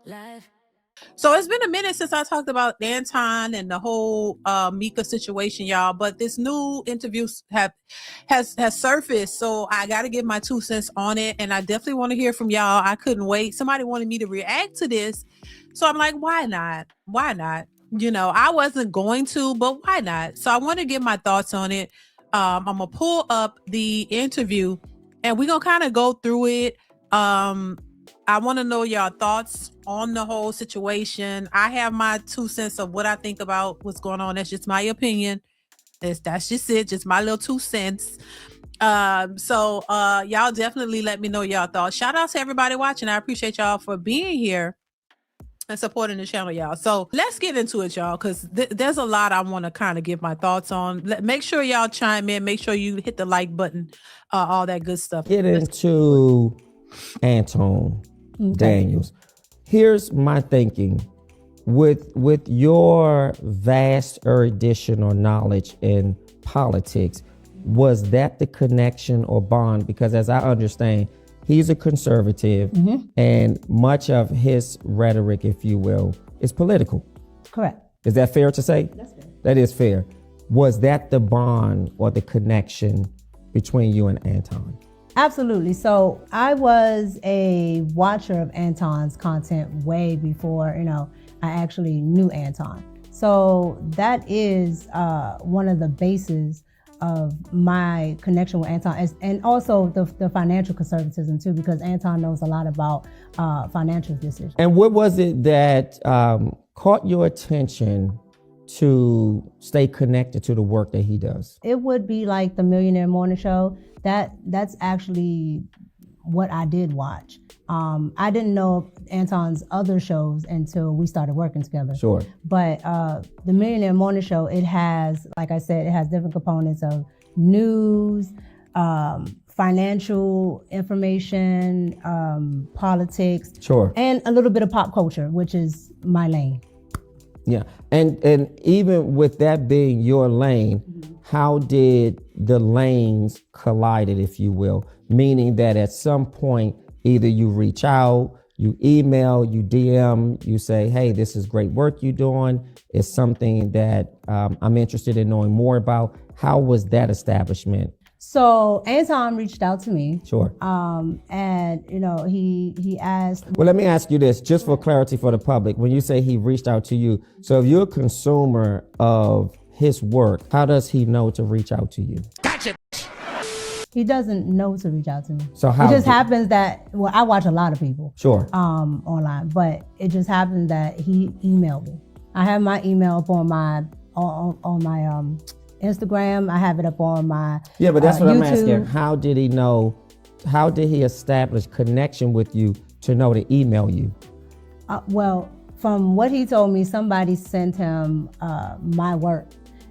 Life. So it's been a minute since I talked about Anton and the whole Mika situation, y'all. But this new interview has surfaced, so I got to give my 2 cents on it, and I definitely want to hear from y'all. I couldn't wait. Somebody wanted me to react to this, so I'm like, why not? Why not? You know, I wasn't going to, but why not? So I want to give my thoughts on it. I'm gonna pull up the interview, and we're gonna kind of go through it. I want to know y'all thoughts on the whole situation. I have my 2 cents of what I think about what's going on. That's just my opinion. That's just it. Just my little 2 cents. So y'all definitely let me know y'all thoughts. Shout out to everybody watching. I appreciate y'all for being here and supporting the channel, y'all. So let's get into it, y'all, because there's a lot I want to kind of give my thoughts on. Make sure y'all chime in. Make sure you hit the like button, all that good stuff. Get into Anton Daniels. Here's my thinking. With your vast erudition or knowledge in politics, was that the connection or bond? Because as I understand, he's a conservative, and much of his rhetoric, if you will, is political. Correct. Is that fair to say? That's fair. That is fair. Was that the bond or the connection between you and Anton? Absolutely. So I was a watcher of Anton's content way before, I actually knew Anton. So that is one of the bases of my connection with Anton, and also the financial conservatism too, because Anton knows a lot about financial decisions. And what was it that caught your attention to stay connected to the work that he does? It would be like the Millionaire Morning Show. That's actually what I did watch. I didn't know Anton's other shows until we started working together. Sure. But the Millionaire Morning Show, it has, like I said, it has different components of news, financial information, politics, Sure, and a little bit of pop culture, which is my lane. Yeah, and even with that being your lane, how did the lanes collided, if you will? Meaning that at some point, either you reach out, you email, you DM, you say, hey, this is great work you're doing. It's something that I'm interested in knowing more about. How was that establishment? So Anton reached out to me. Sure. And he asked. Well, let me ask you this, just for clarity for the public. When you say he reached out to you, so if you're a consumer of his work, how does he know to reach out to you? Gotcha. He doesn't know to reach out to me. So how? It just happens that, well, I watch a lot of people. Sure. Online, but it just happened that he emailed me. I have my email up on my Instagram. I have it up on my Yeah, but that's what YouTube. I'm asking. How did he know? How did he establish connection with you to know to email you? Well, from what he told me, somebody sent him my work,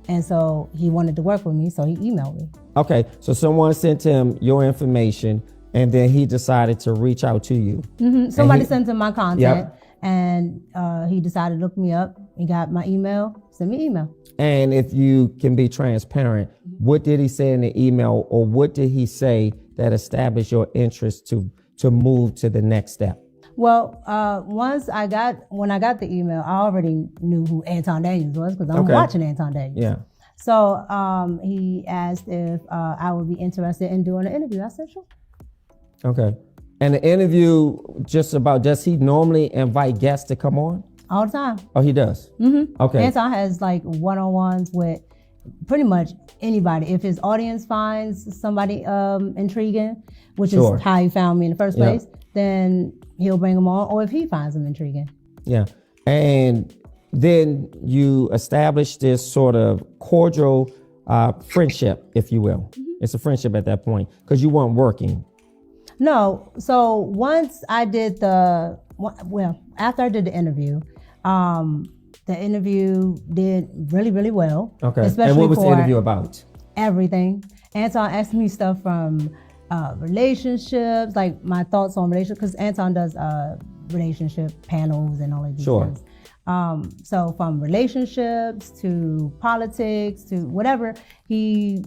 and so he wanted to work with me, so he emailed me. Okay, so someone sent him your information, and then he decided to reach out to you. Somebody sent him my content, Yep. and he decided to look me up. He got my email, sent me email. And if you can be transparent, what did he say in the email, or what did he say that established your interest to move to the next step? Well, when I got the email, I already knew who Anton Daniels was because I'm Okay. watching Anton Daniels. Yeah. So he asked if I would be interested in doing an interview. I said, sure. Okay. And the interview, does he normally invite guests to come on? All the time. Oh, he does? Okay. Anton has like one-on-ones with pretty much anybody. If his audience finds somebody intriguing, which Sure. is how he found me in the first Yeah. place, then he'll bring them on, or if he finds them intriguing. Yeah. And then you establish this sort of cordial friendship, if you will. It's a friendship at that point because you weren't working. No, so once I did after I did the interview did really, really well. Okay. Especially and what was the for interview about? everything. Anton asked me stuff from relationships, like my thoughts on relationships, because Anton does relationship panels and all of these Sure. things. So from relationships to politics to whatever he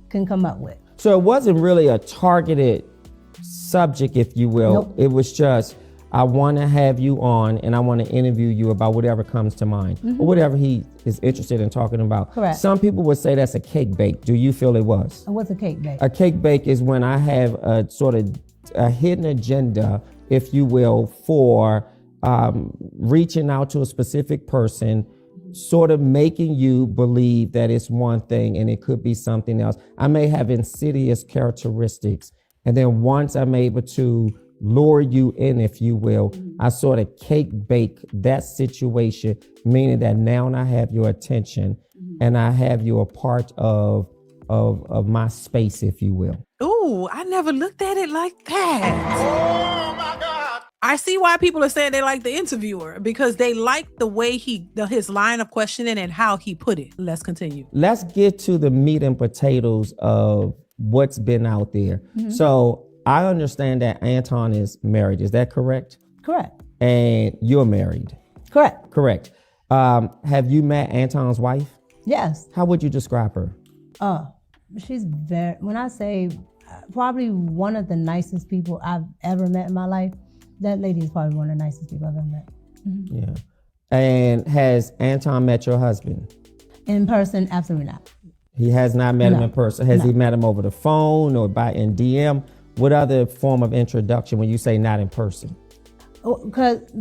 can come up with. So it wasn't really a targeted subject, if you will. Nope. It was just, I want to have you on and I want to interview you about whatever comes to mind or whatever he is interested in talking about. Correct. Some people would say that's a cake bake. Do you feel it was? What's a cake bake? A cake bake is when I have a sort of a hidden agenda, if you will, for reaching out to a specific person, sort of making you believe that it's one thing and it could be something else. I may have insidious characteristics. And then once I'm able to lure you in, if you will, I sort of cake bake that situation, meaning that now I have your attention and I have you a part of my space, if you will. Ooh, I never looked at it like that. Oh my God. I see why people are saying they like the interviewer, because they like the way his line of questioning and how he put it. Let's continue. Let's get to the meat and potatoes of what's been out there. So I understand that Anton is married. Is that correct? Correct. And you're married. Correct. Correct. Have you met Anton's wife? Yes. How would you describe her? She's when I say probably one of the nicest people I've ever met in my life, that lady is probably one of the nicest people I've ever met. Yeah. And has Anton met your husband? In person, absolutely not. He has not met him in person. Has he met him over the phone or in DM? What other form of introduction when you say not in person?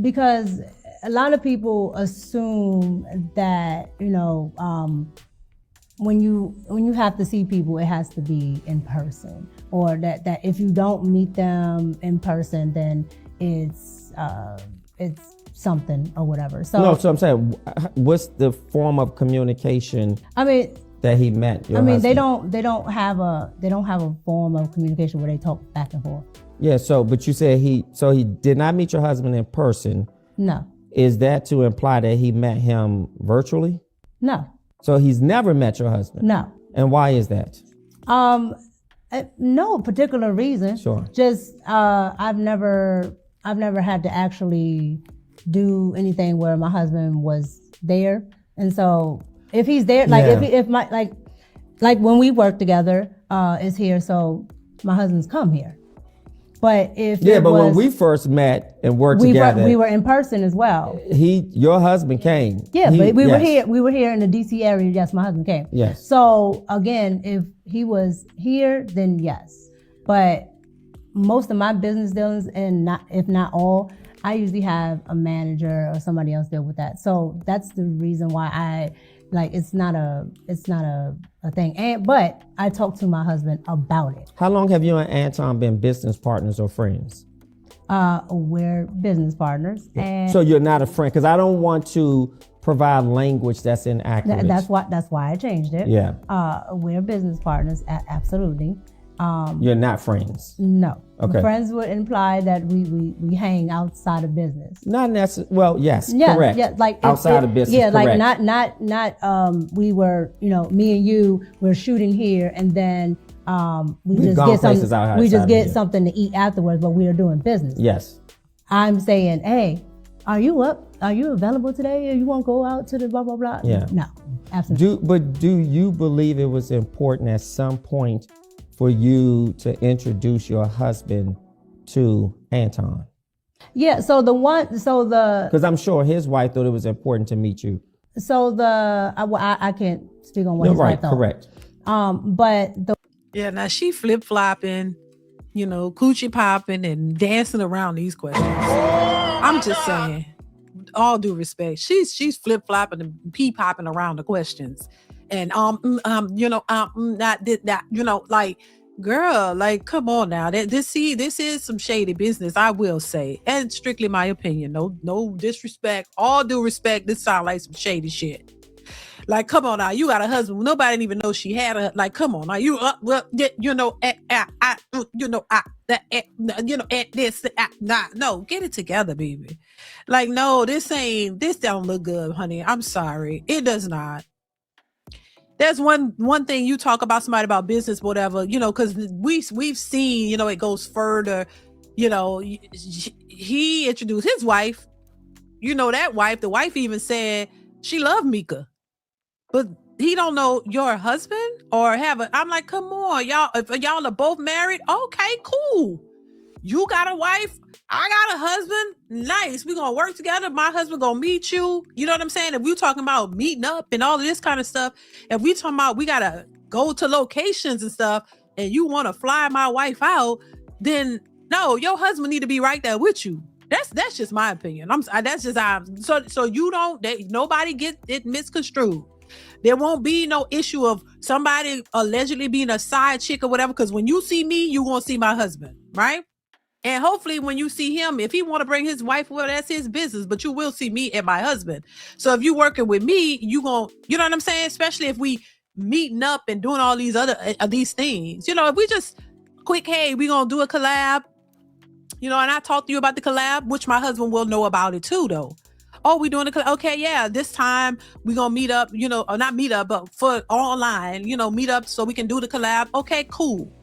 Because a lot of people assume that, when you have to see people, it has to be in person, or that if you don't meet them in person, then it's something or whatever. So I'm saying, what's the form of communication? That he met your husband? They don't have a form of communication where they talk back and forth. Yeah. But you said he did not meet your husband in person. No. Is that to imply that he met him virtually? No. So he's never met your husband? No. And why is that? No particular reason. Sure. Just I've never had to actually do anything where my husband was there, and so if he's there, like when we work together, is here, so my husband's come here. But when we first met and worked together, we were in person as well. Your husband came. Yeah, but we were here. We were here in the DC area. Yes, my husband came. Yes. So again, if he was here, then yes. But most of my business dealings, and if not all, I usually have a manager or somebody else deal with that. So that's the reason why it's not a thing. But I talked to my husband about it. How long have you and Anton been business partners or friends? We're business partners. And so you're not a friend, because I don't want to provide language that's inaccurate. That's why I changed it. Yeah. We're business partners, absolutely. You're not friends? No. Okay. Friends would imply that we hang outside of business. Not necessarily. Well, yes, correct. Yeah, like outside of business. Yeah, correct. like not. We were, me and you were shooting here, and then we just get something. We just get something to eat afterwards, but we are doing business. Yes. I'm saying, hey, are you up? Are you available today? Or you want to go out to the blah blah blah? Yeah. No, absolutely. Do you believe it was important at some point for you to introduce your husband to Anton? Yeah, because I'm sure his wife thought it was important to meet you. So I can't speak on what his wife thought. Correct. Now she flip flopping, coochie popping and dancing around these questions. I'm just saying, all due respect, she's flip flopping and pee popping around the questions. And not did that, like, girl, like, come on now. This is some shady business, I will say, and strictly my opinion. No disrespect, all due respect. This sounds like some shady shit. Like, come on now, you got a husband. Nobody didn't even know she had a. Like, come on now, you no, get it together, baby. Like, no, this don't look good, honey. I'm sorry, it does not. There's one thing you talk about somebody about business, whatever, because we've seen, it goes further. He introduced his wife. That wife. The wife even said she loved Mika, but he don't know your husband or have a. I'm like, come on, y'all. If y'all are both married, okay, cool. you got a wife, I got a husband, nice. We're gonna work together. My husband gonna meet you. You know what I'm saying? If we talking about meeting up and all of this kind of stuff, if we talking about we gotta go to locations and stuff, and you want to fly my wife out, then no, your husband need to be right there with you. That's just my opinion. That's just so you don't nobody get it misconstrued. There won't be no issue of somebody allegedly being a side chick or whatever. Because when you see me, you won't see my husband, right? And hopefully when you see him, if he want to bring his wife, well, that's his business, but you will see me and my husband. So if you working with me, you know what I'm saying? Especially if we meeting up and doing all these other these things, if we just quick, hey, we gonna do a collab, and I talk to you about the collab, which my husband will know about it too, though. Oh, we doing a collab? Okay, yeah, this time we gonna meet up, or not meet up, but for online, meet up so we can do the collab. Okay, cool.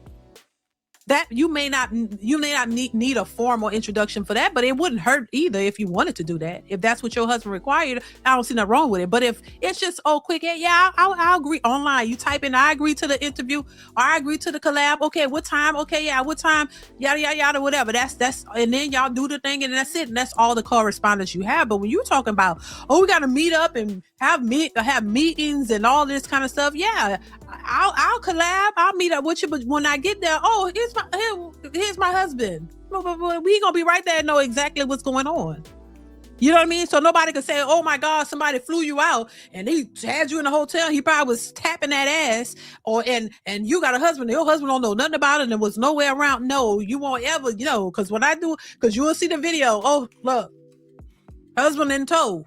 That you may not need a formal introduction for that, but it wouldn't hurt either if you wanted to do that. If that's what your husband required, I don't see nothing wrong with it. But if it's just quick, yeah, I'll agree online. You type in, I agree to the interview, or I agree to the collab. Okay, what time? Okay, yeah, what time? Yada yada yada, whatever. That's and then y'all do the thing, and that's it. And that's all the correspondence you have. But when you talking about, we got to meet up and have meetings and all this kind of stuff, yeah, I'll collab. I'll meet up with you. But when I get there, here's my husband. We gonna be right there and know exactly what's going on. You know what I mean? So nobody can say, oh my God, somebody flew you out and he had you in the hotel. He probably was tapping that ass, and you got a husband. Your husband don't know nothing about it and there was nowhere around. No, you won't ever, because when I do, because you will see the video. Oh, look, husband in tow.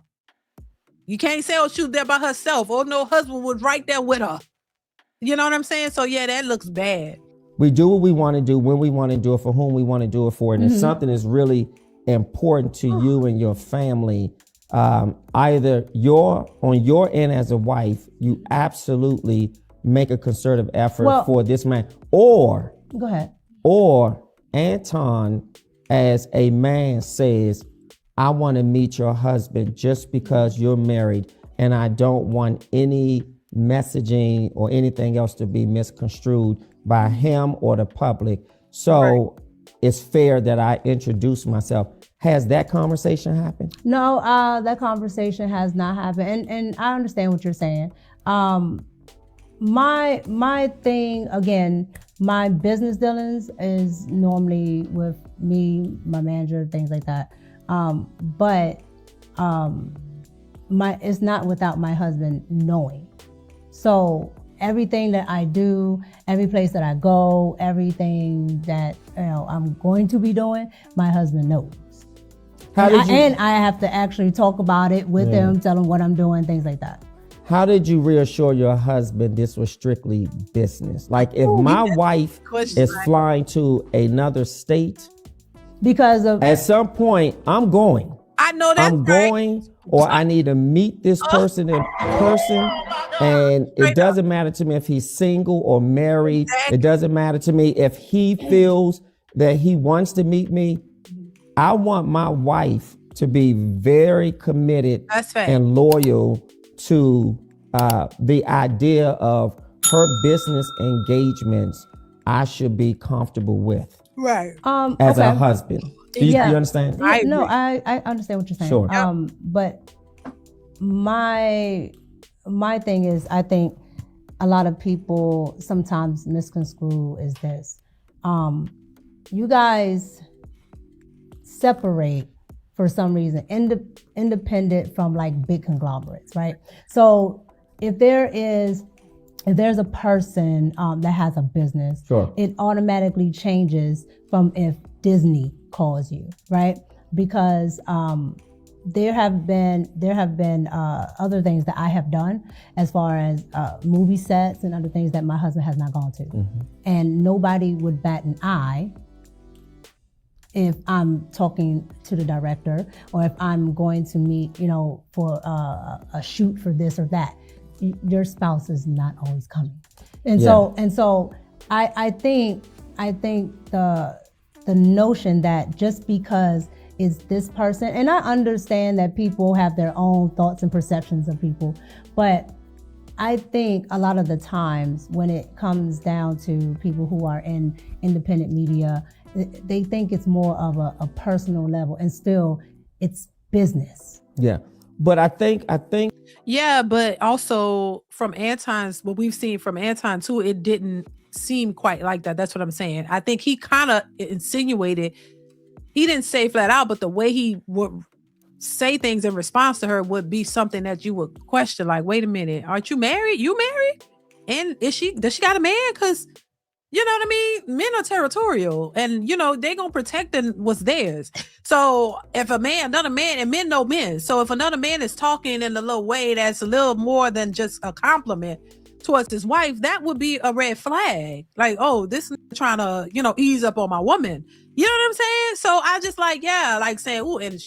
You can't say, she was there by herself. Oh no, husband was right there with her. You know what I'm saying? So yeah, that looks bad. We do what we want to do, when we want to do it, for whom we want to do it for. And if something is really important to you and your family, either on your end as a wife, you absolutely make a concerted effort for this man, or go ahead, or Anton as a man says, I want to meet your husband just because you're married, and I don't want any messaging or anything else to be misconstrued by him or the public. So it's fair that I introduce myself. Has that conversation happened? No, that conversation has not happened. And I understand what you're saying. My thing, again, my business dealings is normally with me, my manager, things like that. But it's not without my husband knowing. So everything that I do, every place that I go, everything that I'm going to be doing, my husband knows. And I have to actually talk about it with him, tell him what I'm doing, things like that. How did you reassure your husband this was strictly business? Like if my wife is flying to another state, because of at some point I'm going. I know that I'm going, or I need to meet this person in person. And it doesn't matter to me if he's single or married. It doesn't matter to me if he feels that he wants to meet me. I want my wife to be very committed and loyal to the idea of her business engagements. I should be comfortable with, as a husband. Do you understand? I understand what you're saying. Sure. But my thing is, I think a lot of people sometimes misconstrue is this. You guys separate for some reason, independent from like big conglomerates, right? So if there's a person that has a business, it automatically changes from if Disney calls you, right? Because there have been other things that I have done as far as movie sets and other things that my husband has not gone to, and nobody would bat an eye if I'm talking to the director or if I'm going to meet, for a shoot for this or that. Your spouse is not always coming, and so I think the notion that just because it's this person, and I understand that people have their own thoughts and perceptions of people, but I think a lot of the times when it comes down to people who are in independent media they think it's more of a personal level, and still it's business. Yeah. But I think Yeah, but also from Anton's, what we've seen from Anton too, it didn't seem quite like that. That's what I'm saying. I think he kind of insinuated, he didn't say flat out, but the way he would say things in response to her would be something that you would question, like, wait a minute, aren't you married? You married? And does she got a man? Because you know what I mean? Men are territorial and, they going to protect what's theirs. So if another man, and men know men. So if another man is talking in a little way that's a little more than just a compliment towards his wife, that would be a red flag. Like, oh, this is trying to, ease up on my woman. You know what I'm saying? So I just like saying, ooh, and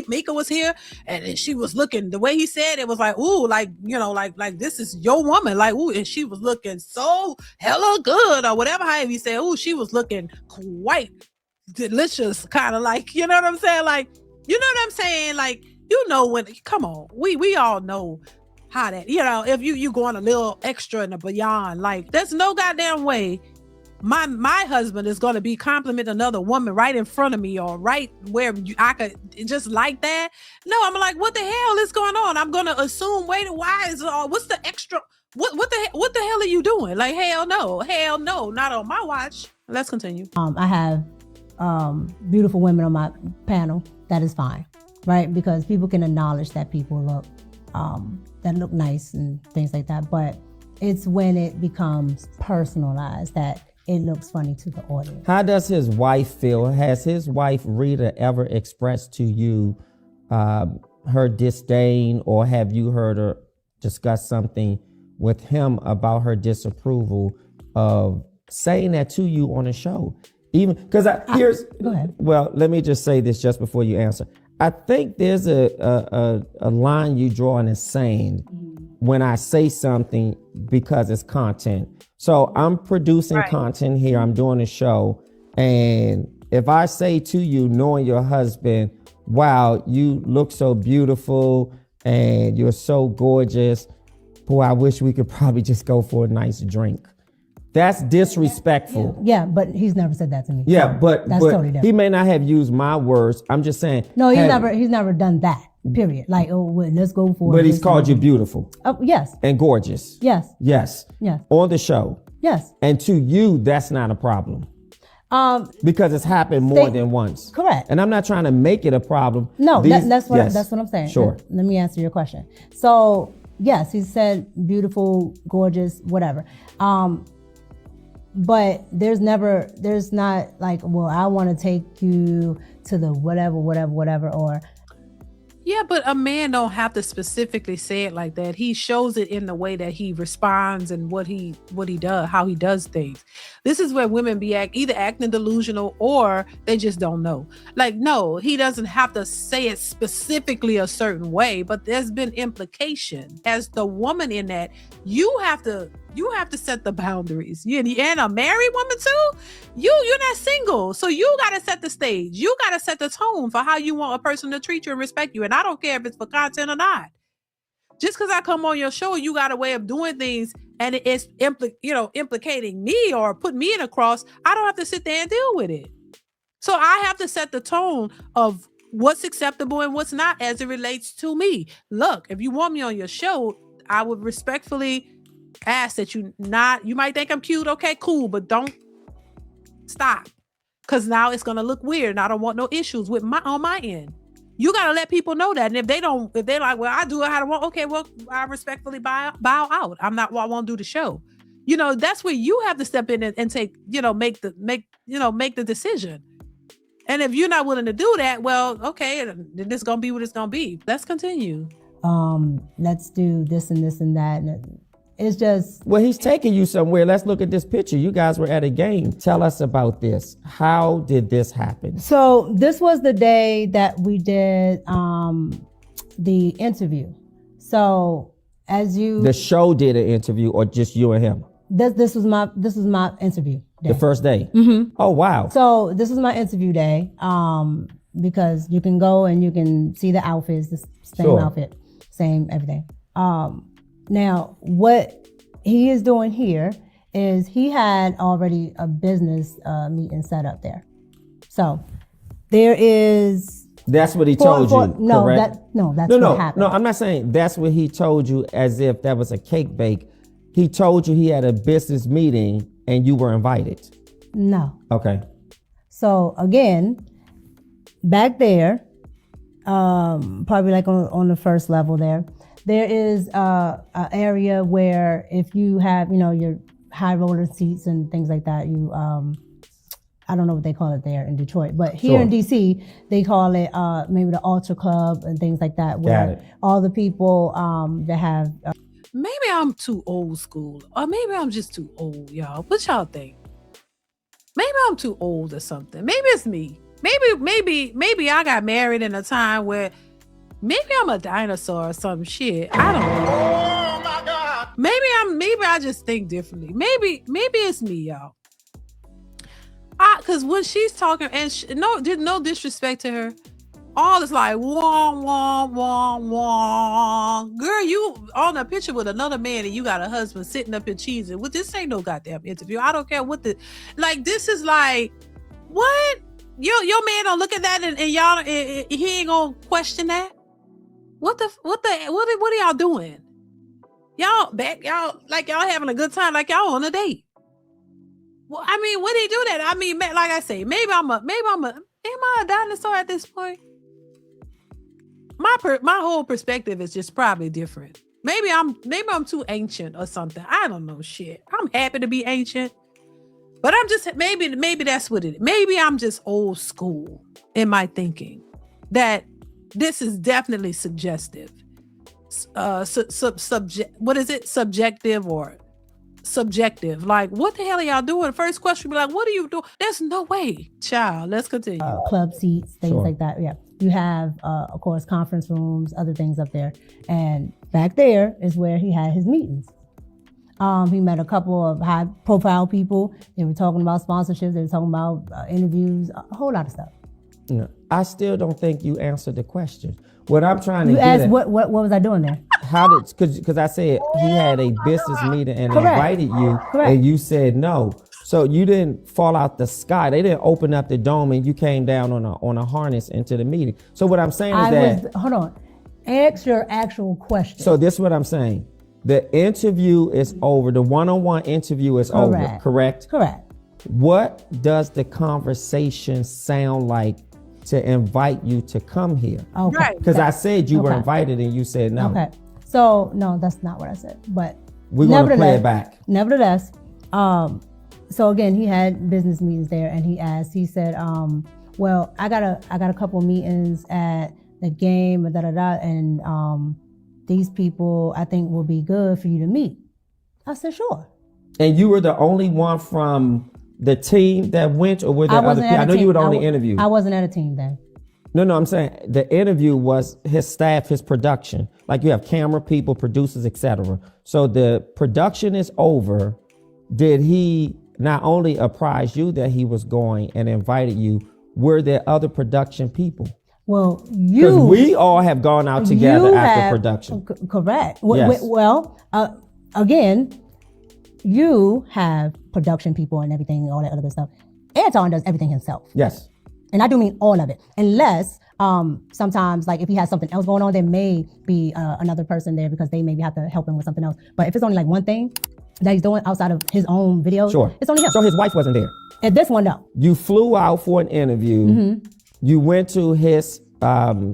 Mika was here and she was looking, the way he said it was like, ooh, like, like this is your woman. Like, ooh, and she was looking so hella good or whatever, however he said, ooh, she was looking quite delicious, kind of like, you know what I'm saying? Like, you know what I'm saying? Like, when, come on, we all know how that, if you going a little extra and a beyond, like there's no goddamn way my husband is going to be complimenting another woman right in front of me or right where I could just like that. No, I'm like, what the hell is going on? I'm going to assume, wait, why is what's the extra? What the hell are you doing? Like, hell no, not on my watch. Let's continue. I have beautiful women on my panel. That is fine, right? Because people can acknowledge that people look nice and things like that. But it's when it becomes personalized that it looks funny to the audience. How does his wife feel? Has his wife Rita ever expressed to you her disdain, or have you heard her discuss something with him about her disapproval of saying that to you on a show? Even because go ahead. Well, let me just say this just before you answer. I think there's a line you draw in the sand when I say something because it's content. So I'm producing content here. I'm doing a show. And if I say to you, knowing your husband, wow, you look so beautiful and you're so gorgeous. Boy, I wish we could probably just go for a nice drink. That's disrespectful. Yeah, but he's never said that to me. Yeah, but totally different. He may not have used my words. I'm just saying. No, he's never done that. Period. Like, oh, well, let's go for it. But he's called you beautiful. Oh, yes. And gorgeous. Yes. Yes. Yes. On the show. Yes. And to you, that's not a problem. Because it's happened more than once. Correct. And I'm not trying to make it a problem. No, that's what I'm saying. Sure. Let me answer your question. So, yes, he said beautiful, gorgeous, whatever. But there's not like, well, I want to take you to the whatever, or. Yeah, but a man don't have to specifically say it like that. He shows it in the way that he responds and what he does, how he does things. This is where women be either acting delusional or they just don't know. Like, no, he doesn't have to say it specifically a certain way, but there's been implication. As the woman in that, you have to set the boundaries. And a married woman too. You're not single, so you got to set the stage. You got to set the tone for how you want a person to treat you and respect you. And I don't care if it's for content or not. Just because I come on your show, you got a way of doing things, and it's implicating me or put me in a cross. I don't have to sit there and deal with it. So I have to set the tone of what's acceptable and what's not as it relates to me. Look, if you want me on your show, I would respectfully ask that you might think I'm cute. Okay, cool. But don't stop. Cause now it's going to look weird and I don't want no issues on my end. You got to let people know that. And if they're like, well, I do it how I want. Okay, well, I respectfully bow out. I won't do the show. That's where you have to step in and take, make the decision. And if you're not willing to do that, well, okay, then it's going to be what it's going to be. Let's continue. Let's do this and this and that. And it's just... Well, he's taking you somewhere. Let's look at this picture. You guys were at a game. Tell us about this. How did this happen? So this was the day that we did the interview. So as you... The show did an interview, or just you and him? This was my interview day. The first day? Mm-hmm. Oh, wow. So this was my interview day because you can go and you can see the outfits, the same outfit, same everything. Now, what he is doing here is he had already a business meeting set up there. So there is. That's what he told you. No, correct? that's what happened. No, I'm not saying that's what he told you as if that was a cake bake. He told you he had a business meeting and you were invited. No. Okay. So again, back there, probably like on the first level there is a area where if you have, your high roller seats and things like that, you I don't know what they call it there in Detroit, but here in DC, they call it maybe the Ultra Club and things like that, where all the people that have. Maybe I'm too old school, or maybe I'm just too old, y'all. What y'all think? Maybe I'm too old or something. Maybe it's me. Maybe I got married in a time where maybe I'm a dinosaur or some shit. I don't know. Oh my God. Maybe I just think differently. Maybe it's me, y'all. Cause when she's talking, and no disrespect to her, all is like wah wah wah wah. Girl, you on a picture with another man and you got a husband sitting up here cheesing. Well, this ain't no goddamn interview. I don't care what this is like. What? Your man don't look at that and y'all he ain't gonna question that. What are y'all doing? Y'all having a good time, like y'all on a date. Well, I mean, when he do that, I mean, like I say, am I a dinosaur at this point? My whole perspective is just probably different. Maybe I'm too ancient or something. I don't know shit. I'm happy to be ancient, but I'm just maybe that's what it is. Maybe I'm just old school in my thinking that this is definitely suggestive. What is it? Subjective or subjective? Like, what the hell are y'all doing? The first question be like, what are you doing? There's no way. Child, let's continue. Club seats, things like that. Yeah. You have, of course, conference rooms, other things up there. And back there is where he had his meetings. He met a couple of high profile people. They were talking about sponsorships. They were talking about interviews, a whole lot of stuff. No, I still don't think you answered the question. What I'm trying to get at. You asked what was I doing there? Because I said he had a business meeting and invited you, and you said no. So you didn't fall out the sky. They didn't open up the dome and you came down on a harness into the meeting. So what I'm saying is hold on. Ask your actual question. So this is what I'm saying. The interview is over. The one-on-one interview is over, correct? Correct. What does the conversation sound like to invite you to come here? Okay. Because I said you were invited and you said no. Okay. So no, that's not what I said. But we're going to play it back. Nevertheless, so again, he had business meetings there, and he said, well, I got a couple meetings at the game, and these people I think will be good for you to meet. I said, sure. And you were the only one from the team that went, or were there other people? I know you were on the interview. I wasn't at a team then. No, I'm saying the interview was his staff, his production. Like you have camera people, producers, etc. So the production is over. Did he not only apprise you that he was going and invited you, were there other production people? Well, because we all have gone out together after production. Correct. Yes. Well, again, you have production people and everything, all that other stuff. Anton does everything himself. Yes. And I do mean all of it. Unless sometimes, like if he has something else going on, there may be another person there because they maybe have to help him with something else. But if it's only like one thing that he's doing outside of his own videos, it's only him. So his wife wasn't there? At this one, no. You flew out for an interview. Mm-hmm. You went to his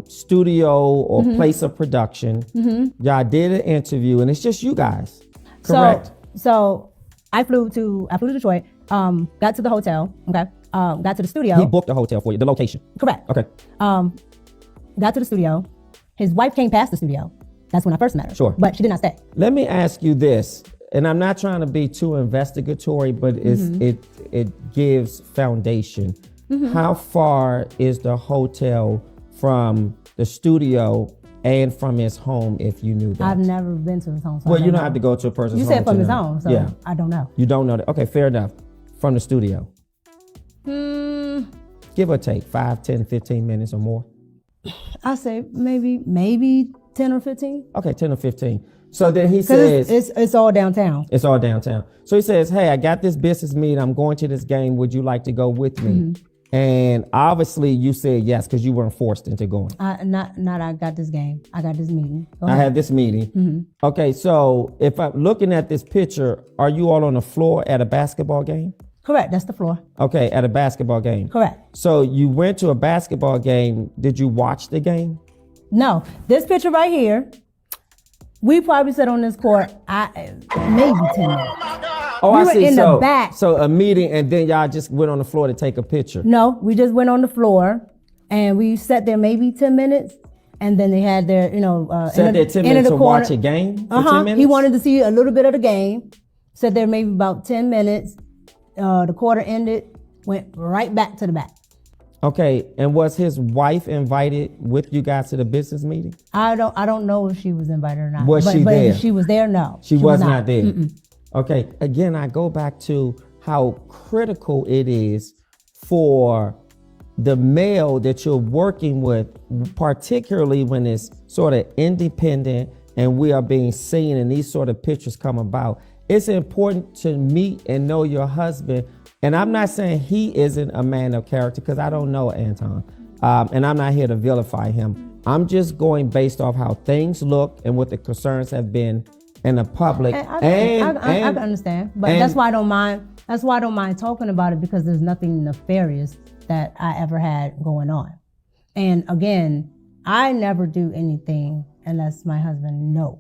studio or place of production. Mm-hmm. Y'all did an interview, and it's just you guys. Correct? So I flew to Detroit, got to the hotel, got to the studio. He booked a hotel for you, the location. Correct. Okay. Got to the studio. His wife came past the studio. That's when I first met her. Sure. But she did not stay. Let me ask you this, and I'm not trying to be too investigatory, but it gives foundation. Mm-hmm. How far is the hotel from the studio and from his home, if you knew that? I've never been to his home. So well, you don't have to go to a person's home. You said from his home, so yeah. I don't know. You don't know that? Okay, fair enough. From the studio? Give or take 5, 10, 15 minutes or more. I say maybe 10 or 15. Okay, 10 or 15. So then he says... It's all downtown. It's all downtown. So he says, hey, I got this business meeting. I'm going to this game. Would you like to go with me? Mm-hmm. And obviously you said yes because you weren't forced into going. I got this game. I got this meeting. I had this meeting. Okay, so if I'm looking at this picture, are you all on the floor at a basketball game? Correct. That's the floor. Okay, at a basketball game. Correct. So you went to a basketball game. Did you watch the game? No. This picture right here, we probably sat on this court maybe 10 minutes. Oh, We I were see. in the back. So a meeting, and then y'all just went on the floor to take a picture. No, we just went on the floor and we sat there maybe 10 minutes. And then they had their, Sat there 10 minutes to watch a game for 10 minutes? He wanted to see a little bit of the game. Sat there maybe about 10 minutes. The quarter ended, went right back to the back. Okay, and was his wife invited with you guys to the business meeting? I don't know if she was invited or not. Was she but there? If she was there, no. She was not there. Okay, again, I go back to how critical it is for the male that you're working with, particularly when it's sort of independent and we are being seen and these sort of pictures come about. It's important to meet and know your husband. And I'm not saying he isn't a man of character because I don't know Anton. And I'm not here to vilify him. I'm just going based off how things look and what the concerns have been in the public. I can understand, but that's why I don't mind. That's why I don't mind talking about it, because there's nothing nefarious that I ever had going on. And again, I never do anything unless my husband knows.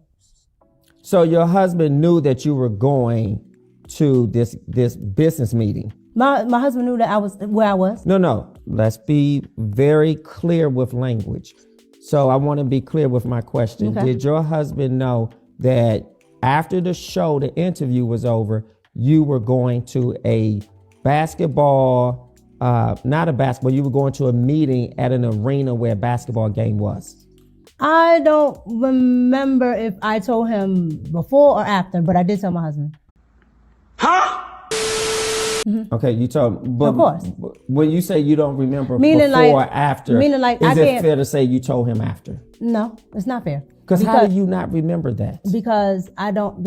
So your husband knew that you were going to this business meeting? My husband knew that I was where I was. No. Let's be very clear with language. So I want to be clear with my question. Okay. Did your husband know that after the show, the interview was over, you were going to a basketball, not a basketball, you were going to a meeting at an arena where a basketball game was? I don't remember if I told him before or after, but I did tell my husband. Okay, you told, but Of course. When you say you don't remember Meaning before or like- after, meaning like is I it can't- fair to say you told him after? No, it's not fair. Because how do you not remember that? Because I don't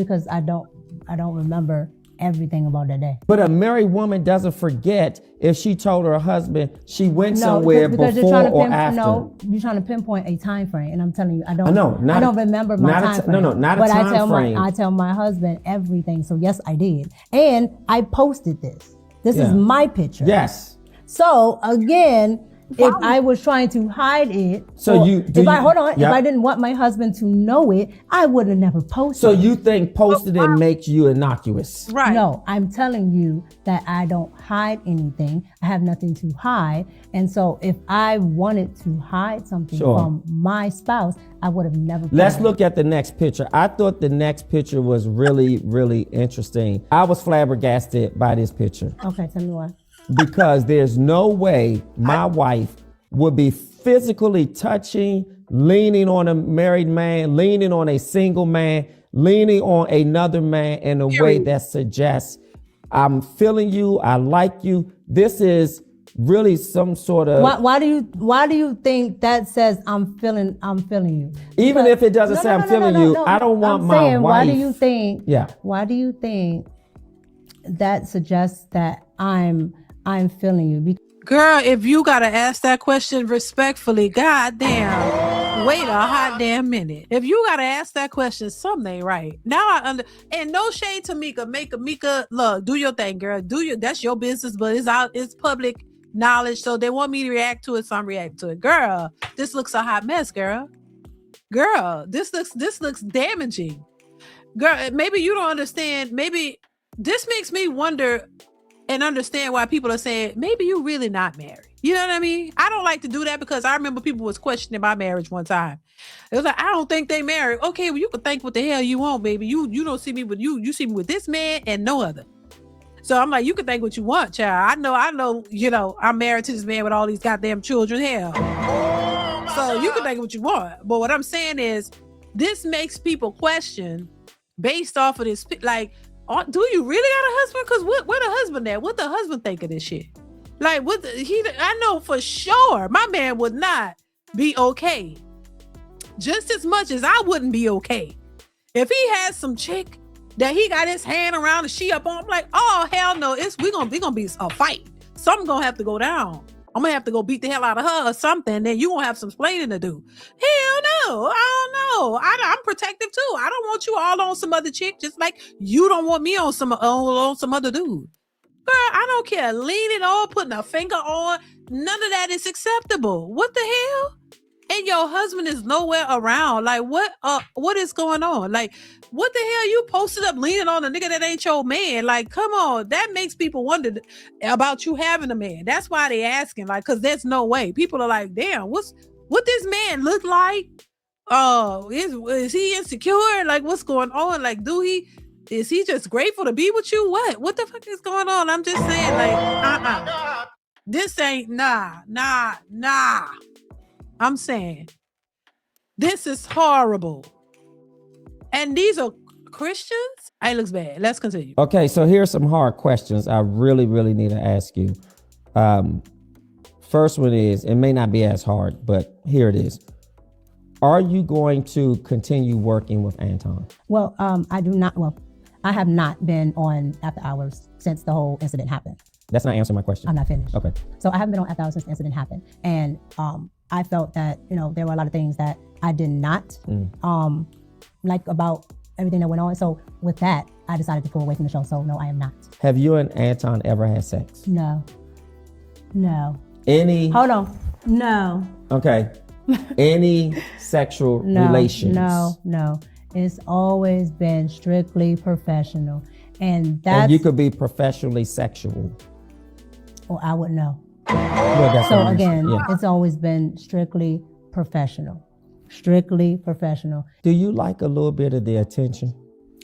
remember everything about that day. But a married woman doesn't forget if she told her husband she went somewhere because before or after. No, you're trying to pinpoint a time frame, and I'm telling you, I don't remember my not a time frame. not a but time frame. I tell my husband everything. So yes, I did, and I posted this. This is Yeah. my picture. Yes. So again, if I was trying to hide it, So if I didn't want my husband to know it, I would have never posted. So you think posting it makes you innocuous? Right. No, I'm telling you that I don't hide anything. I have nothing to hide. And so if I wanted to hide something from my spouse, I would have never. Let's look at the next picture. I thought the next picture was really, really interesting. I was flabbergasted by this picture. Okay, tell me why. Because there's no way my wife would be physically touching, leaning on a married man, leaning on a single man, leaning on another man in a way that suggests I'm feeling you, I like you. This is really some sort of. Why do you think that says I'm feeling you? Even if it doesn't say I'm feeling you, I don't want my saying, wife. Why do you think? Yeah. Why do you think that suggests that I'm feeling you? Girl, if you gotta ask that question respectfully, goddamn, wait a hot damn minute. If you gotta ask that question, something ain't right. Now and no shade to Mika. Mika, look, do your thing, girl. That's your business, but it's public knowledge. So they want me to react to it, so I'm reacting to it. Girl, this looks a hot mess, girl. Girl, this looks damaging. Girl, maybe you don't understand. Maybe this makes me wonder and understand why people are saying, maybe you really not married. You know what I mean? I don't like to do that because I remember people was questioning my marriage one time. It was like, I don't think they married. Okay, well, you can think what the hell you want, baby. You don't see me with you see me with this man and no other. So I'm like, you can think what you want, child. I know, I'm married to this man with all these goddamn children. Hell. So you can think what you want. But what I'm saying is, this makes people question based off of this, like, do you really got a husband? Because where the husband at? What the husband think of this shit? Like, I know for sure my man would not be okay. Just as much as I wouldn't be okay. If he has some chick that he got his hand around and she up on, I'm like, oh, hell no, we gonna be a fight. something gonna have to go down. I'm gonna have to go beat the hell out of her or something. Then you gonna have some explaining to do. Hell no, I don't know. I'm protective too. I don't want you all on some other chick, just like you don't want me on some other dude. Girl, I don't care. Leaning on, putting a finger on, none of that is acceptable. What the hell? And your husband is nowhere around. Like, what is going on? Like, what the hell you posted up leaning on a nigga that ain't your man? Like, come on. That makes people wonder about you having a man. That's why they asking, like, because there's no way. People are like, damn, what this man look like? Is he insecure? Like, what's going on? Like, is he just grateful to be with you? What the fuck is going on? I'm just saying, like, this ain't nah. I'm saying this is horrible. And these are Christians? It looks bad. Let's continue. Okay, so here's some hard questions I really, really need to ask you. First one is, it may not be as hard, but here it is. Are you going to continue working with Anton? Well, I have not been on after hours since the whole incident happened. That's not answering my question. I'm not finished. Okay. So I haven't been on after hours since the incident happened. And I felt that, there were a lot of things that I did not like about everything that went on. So with that, I decided to pull away from the show. So no, I am not. Have you and Anton ever had sex? No. Any? Hold on. No. Okay. Any sexual relations? No. It's always been strictly professional. And that's... And you could be professionally sexual. Well, I wouldn't know. Well, so again, It's always been strictly professional. Strictly professional. Do you like a little bit of the attention?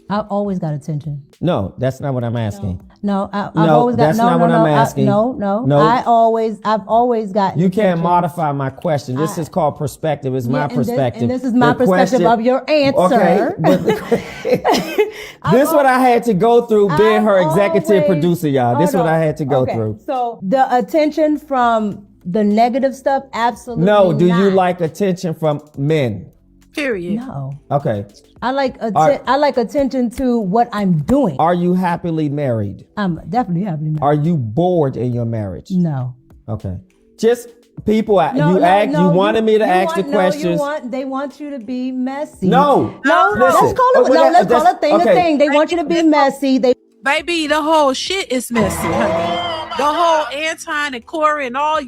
I've always got attention. No, that's not what I'm asking. No, I've always got. That's not what I'm asking. No. I've always got. You can't modify my question. This is called perspective. It's my perspective. And this is my perspective of your answer. Okay. This is what I had to go through being her executive producer, y'all. This is what I had to go through. So the attention from the negative stuff, absolutely no. Do not. you like attention from men? Period. No. Okay. I like attention to what I'm doing. Are you happily married? I'm definitely happily married. Are you bored in your marriage? No. Okay. Just people. You wanted me to ask the questions. They want you to be messy. No. Let's call a thing a thing. They want you to be messy. Baby, the whole shit is messy, honey. The whole Anton and Corey and all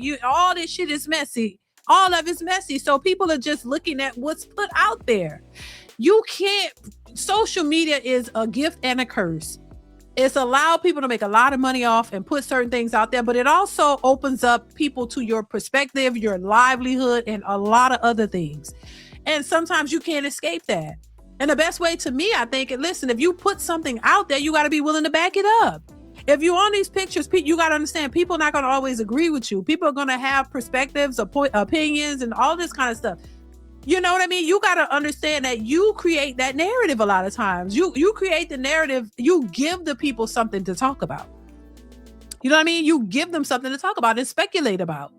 this shit is messy. All of it's messy. So people are just looking at what's put out there. Social media is a gift and a curse. It's allowed people to make a lot of money off and put certain things out there, but it also opens up people to your perspective, your livelihood, and a lot of other things. And sometimes you can't escape that. And the best way to me, I think, listen, if you put something out there, you got to be willing to back it up. If you're on these pictures, you got to understand, people are not going to always agree with you. People are going to have perspectives, opinions, and all this kind of stuff. You know what I mean? You got to understand that you create that narrative a lot of times. You create the narrative. You give the people something to talk about. You know what I mean? You give them something to talk about and speculate about.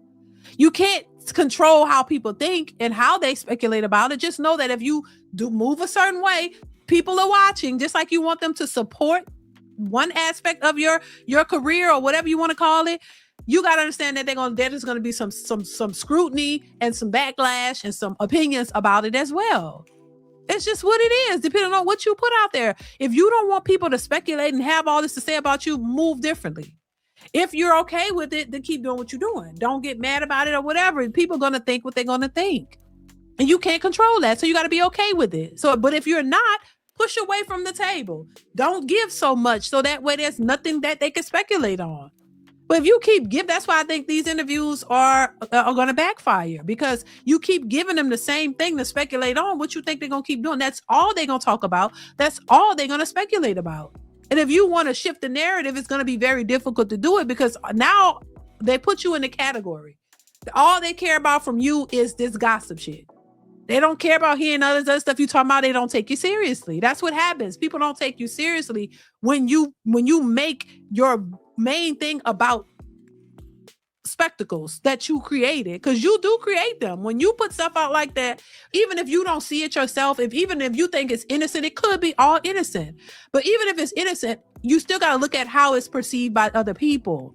You can't control how people think and how they speculate about it. Just know that if you do move a certain way, people are watching, just like you want them to support one aspect of your career or whatever you want to call it. You got to understand that there's going to be some scrutiny and some backlash and some opinions about it as well. It's just what it is, depending on what you put out there. If you don't want people to speculate and have all this to say about you, move differently. If you're okay with it, then keep doing what you're doing. Don't get mad about it or whatever. People are going to think what they're going to think. And you can't control that. So you got to be okay with it. But if you're not, push away from the table. Don't give so much. So that way there's nothing that they can speculate on. But if you keep that's why I think these interviews are going to backfire, because you keep giving them the same thing to speculate on. What you think they're going to keep doing? That's all they're going to talk about. That's all they're going to speculate about. And if you want to shift the narrative, it's going to be very difficult to do it, because now they put you in the category. All they care about from you is this gossip shit. They don't care about hearing other stuff you talking about. They don't take you seriously. That's what happens. People don't take you seriously when you make your main thing about spectacles that you created, because you do create them. When you put stuff out like that, even if you don't see it yourself, even if you think it's innocent, it could be all innocent. But even if it's innocent, you still got to look at how it's perceived by other people.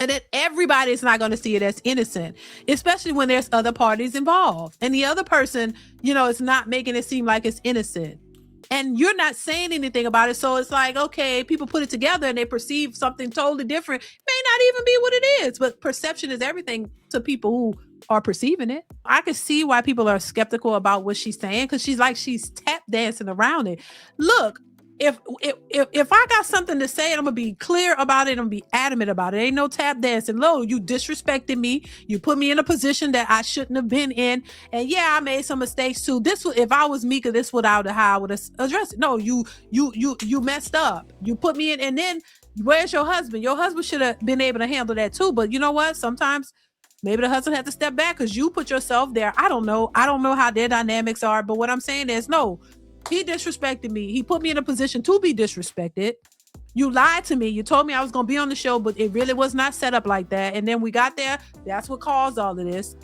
And then everybody is not going to see it as innocent, especially when there's other parties involved. And the other person, is not making it seem like it's innocent. And you're not saying anything about it. So it's like, okay, people put it together and they perceive something totally different. May not even be what it is. But perception is everything to people who are perceiving it. I can see why people are skeptical about what she's saying, because she's tap dancing around it. Look, if I got something to say, and I'm gonna be clear about it, I'm gonna be adamant about it. Ain't no tap dancing. No, you disrespected me. You put me in a position that I shouldn't have been in. And yeah, I made some mistakes too. If I was Mika, this would how I would address it. No, you messed up. You put me in, and then where's your husband? Your husband should have been able to handle that too. But you know what? Sometimes maybe the husband had to step back because you put yourself there. I don't know how their dynamics are. But what I'm saying is, no. He disrespected me. He put me in a position to be disrespected. You lied to me. You told me I was going to be on the show, but it really was not set up like that. And then we got there. That's what caused all of this.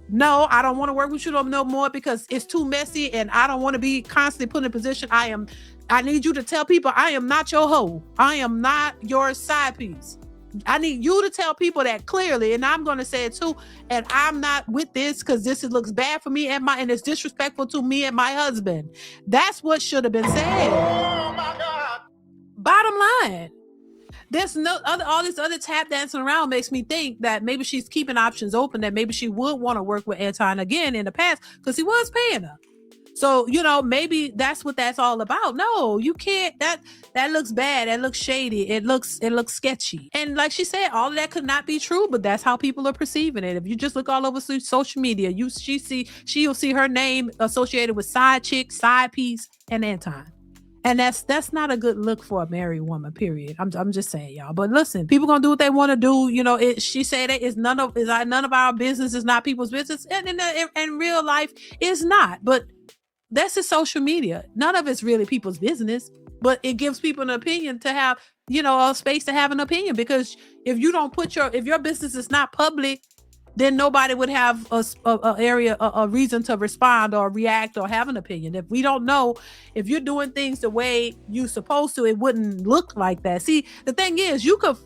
No, I don't want to work with you no more because it's too messy, and I don't want to be constantly put in a position. I need you to tell people I am not your hoe. I am not your side piece. I need you to tell people that clearly, and I'm going to say it too. And I'm not with this because this looks bad for me and it's disrespectful to me and my husband. That's what should have been said. Oh my God! Bottom line, there's all this other tap dancing around makes me think that maybe she's keeping options open. That maybe she would want to work with Anton again in the past because he was paying her. So, maybe that's what that's all about. No, you can't. That looks bad. That looks shady. It looks sketchy. And like she said, all of that could not be true, but that's how people are perceiving it. If you just look all over social media, you'll see her name associated with side chick, side piece, and Anton. And that's not a good look for a married woman, period. I'm just saying, y'all. But listen, people gonna do what they want to do. She said that it's none of our business. It's not people's business. And in real life, it's not. But that's just social media. None of it's really people's business, but it gives people an opinion to have, a space to have an opinion. Because if you don't if your business is not public, then nobody would have a reason to respond or react or have an opinion. If we don't know, if you're doing things the way you're supposed to, it wouldn't look like that. See, the thing is, you could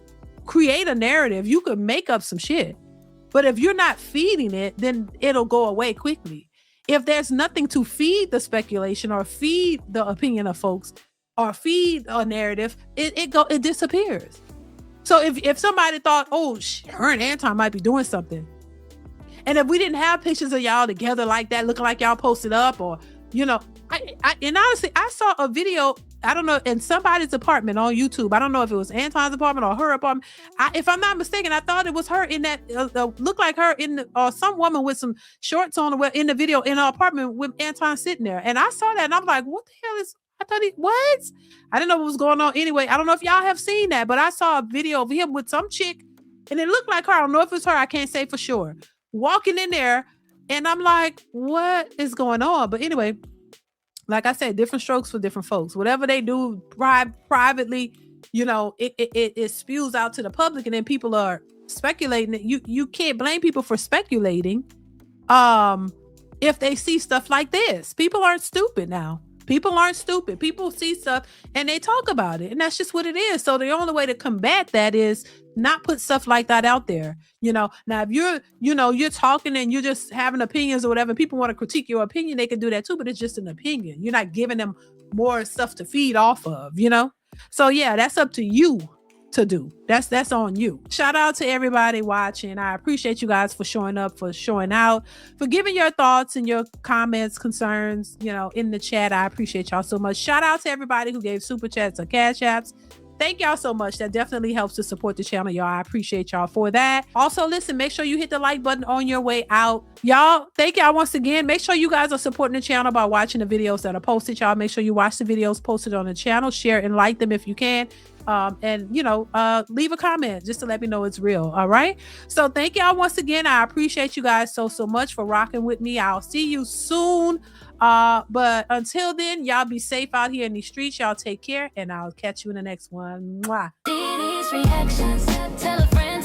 create a narrative, you could make up some shit, but if you're not feeding it, then it'll go away quickly. If there's nothing to feed the speculation or feed the opinion of folks or feed a narrative, it disappears. So if somebody thought, her and Anton might be doing something, and if we didn't have pictures of y'all together like that, looking like y'all posted up, or and honestly, I saw a video, I don't know, in somebody's apartment on YouTube. I don't know if it was Anton's apartment or her apartment. If I'm not mistaken, I thought it was her in that, looked like her or some woman with some shorts on in the video in her apartment with Anton sitting there. And I saw that and I'm like, what the hell is, what? I didn't know what was going on anyway. I don't know if y'all have seen that, but I saw a video of him with some chick and it looked like her. I don't know if it's her. I can't say for sure. Walking in there and I'm like, what is going on? But anyway, like I said, different strokes for different folks. Whatever they do privately, it spews out to the public, and then people are speculating. You can't blame people for speculating if they see stuff like this. People aren't stupid now. People aren't stupid. People see stuff and they talk about it, and that's just what it is. So the only way to combat that is not put stuff like that out there. Now if you're talking and you're just having opinions or whatever, people want to critique your opinion, they can do that too, but it's just an opinion. You're not giving them more stuff to feed off of, So yeah, that's up to you to do. That's on you. Shout out to everybody watching. I appreciate you guys for showing up, for showing out, for giving your thoughts and your comments, concerns, in the chat. I appreciate y'all so much. Shout out to everybody who gave super chats or cash apps. Thank y'all so much. That definitely helps to support the channel, y'all. I appreciate y'all for that. Also, listen, make sure you hit the like button on your way out. Y'all, thank y'all once again. Make sure you guys are supporting the channel by watching the videos that are posted. Y'all, make sure you watch the videos posted on the channel. Share and like them if you can. And leave a comment just to let me know it's real. All right. So thank y'all once again. I appreciate you guys so much for rocking with me. I'll see you soon. But until then, y'all be safe out here in these streets. Y'all take care, and I'll catch you in the next one. Mwah. DeeDeesReactions. Tell a friend.